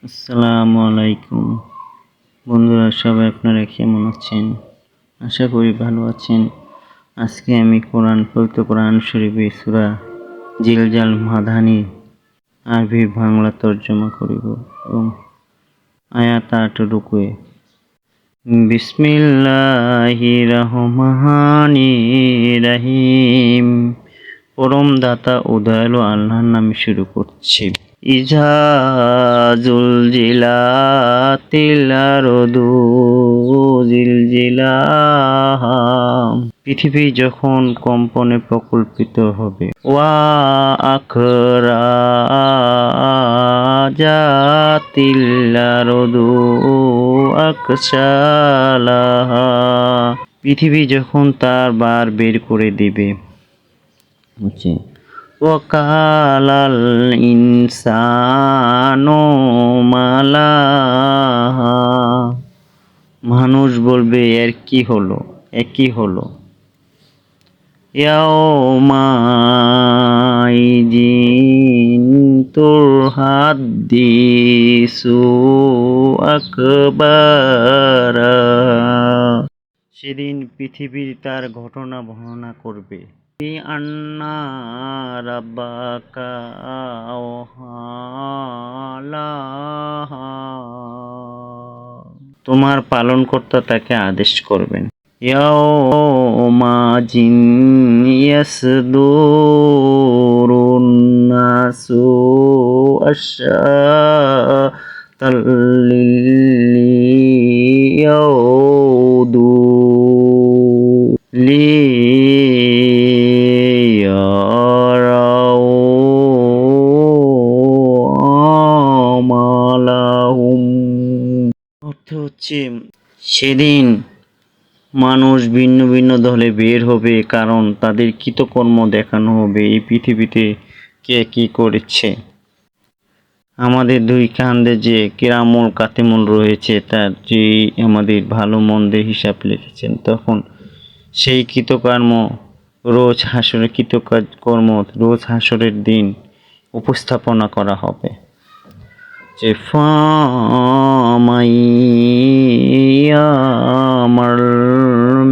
আসসালামু আলাইকুম বন্ধুরা, সবাই আপনারা কেমন আছেন? আশা করি ভালো আছেন। আজকে আমি পবিত্র কোরআন শরীফে সূরা জিলজাল মাদানী আরবি বাংলা তর্জমা করিব এবং আয়াত ৮ রুকুয়ে। বিসমিল্লাহির রহমানির রহিম। পরম দাতা ও দয়ালু আল্লাহর নামে শুরু করছি। ইজা জুলজিলাতিল আরদু জিলজিলাহা। পৃথিবী যখন কম্পনে প্রকল্পিত হবে। ওয়া আখরাজাতিল আরদু আকসালাহা। পৃথিবী যখন তার বার বের করে দিবে। ওয়াকালাল ইনসানু মালাহা। মানুষ বলবে এর কি হলো, একই হলো। ইয়াউমাইজিন তুরহাদ্দিসু আকবারা। সেদিন পৃথিবী তার ঘটনা বর্ণনা করবে। আন্না রাব্বাকা আওহালাহা। তোমার পালনকর্তা তাকে আদেশ করবেন। ইয়াউমাজিন ইয়াসদুরুন নাসু আশশাতাল লিয়াউদু অর্থ হচ্ছে সেদিন মানুষ ভিন্ন ভিন্ন দলে বের হবে, কারণ তাদের কৃতকর্ম দেখানো হবে এই পৃথিবীতে কে কি করেছে। আমাদের দুই কাঁধে যে কিরামুল কাতিমুল রয়েছে, তার যে আমাদের ভালো মন্দের হিসাব লিখেছেন, তখন সেই কৃতকর্ম রোজ হাসরের দিন উপস্থাপনা করা হবে। যে ফামাইয়ামাল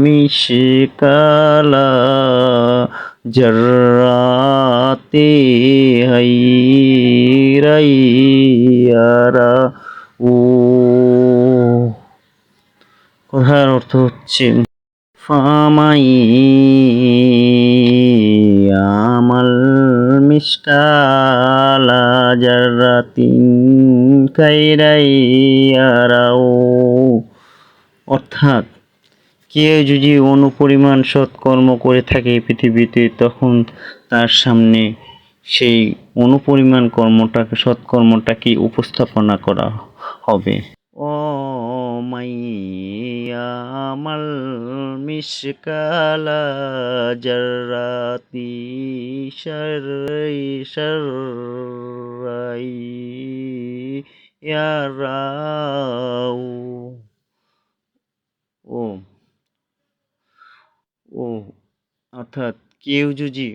মিশকালা জাররাতি হাইরাইয়ারা ও। কথার অর্থ হচ্ছে ফামাইয়ামাল মিশকালা জাররাতিন খাইরাইয়ারাও। অর্থাৎ কেউ যদি অনুপরিমাণ সৎকর্ম করে থাকে পৃথিবীতে, তখন তার সামনে সেই অনুপরিমাণ সৎকর্মটাকে উপস্থাপনা করা হবে। ও মাইয়ামাল মিশকালা জাররাতি শাররাইয়ারাও। অর্থাৎ কেউ যদি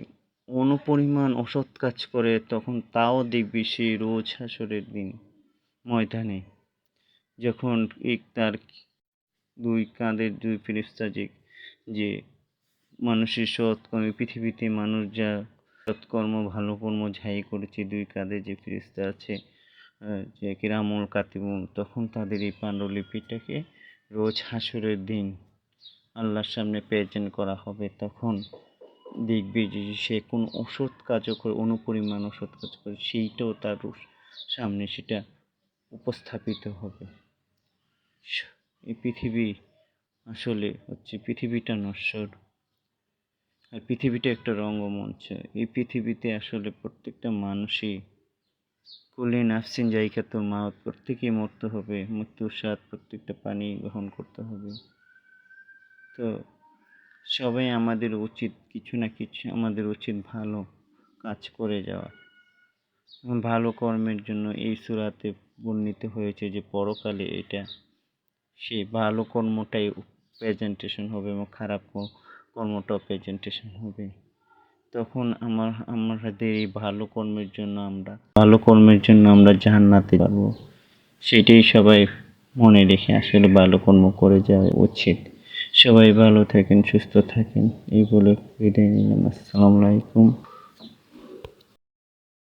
অনুপরিমাণ অসৎ কাজ করে, তখন তাও দেখবি সেই রোজ হাসরের দিন ময়দানে, যখন তার দুই কাঁধের দুই ফেরেশতা যে মানুষের সৎকর্ম, পৃথিবীতে মানুষ যা সৎকর্ম ভালো কর্ম যাই করেছে, দুই কাঁধে যে ফেরেশতা আছে যে কিরামুল কাতিবুন, তখন তাদের এই পাণ্ডুলিপিটাকে রোজ হাসরের দিন আল্লাহর সামনে প্রেজেন্ট করা হবে। তখন দেখবি যে সে কোন অসৎ কাজও করে, অনুপরিমাণ অসৎ কাজ করে, সেইটাও তার সামনে সেটা উপস্থাপিত হবে। এই পৃথিবী আসলে হচ্ছে, পৃথিবীটা নশ্বর আর পৃথিবীটা একটা রঙ্গমঞ্চ। এই পৃথিবীতে আসলে প্রত্যেকটা মানুষই কুল্লি নাফসিন যায়কাতুল মাউত, প্রত্যেকেই মরতে হবে, মৃত্যুর স্বাদ প্রত্যেকটা পানি গ্রহণ করতে হবে। তো সবাই আমাদের উচিত কিছু না কিছু, আমাদের উচিত ভালো কাজ করে যাওয়া। ভালো কর্মের জন্য এই সূরাতে বর্ণিত হয়েছে যে পরকালে এটা সেই ভালো কর্মটাই প্রেজেন্টেশন হবে এবং খারাপ কর্মটাও প্রেজেন্টেশন হবে। তখন আমাদের এই ভালো কর্মের জন্য আমরা জান্নাতে পারবো। সেটাই সবাই মনে রেখে আসলে ভালো কর্ম করে যাওয়া উচিত। সবাই ভালো থাকেন, সুস্থ থাকেন এই বলে বিদায় নিলাম। আসসালামু আলাইকুম।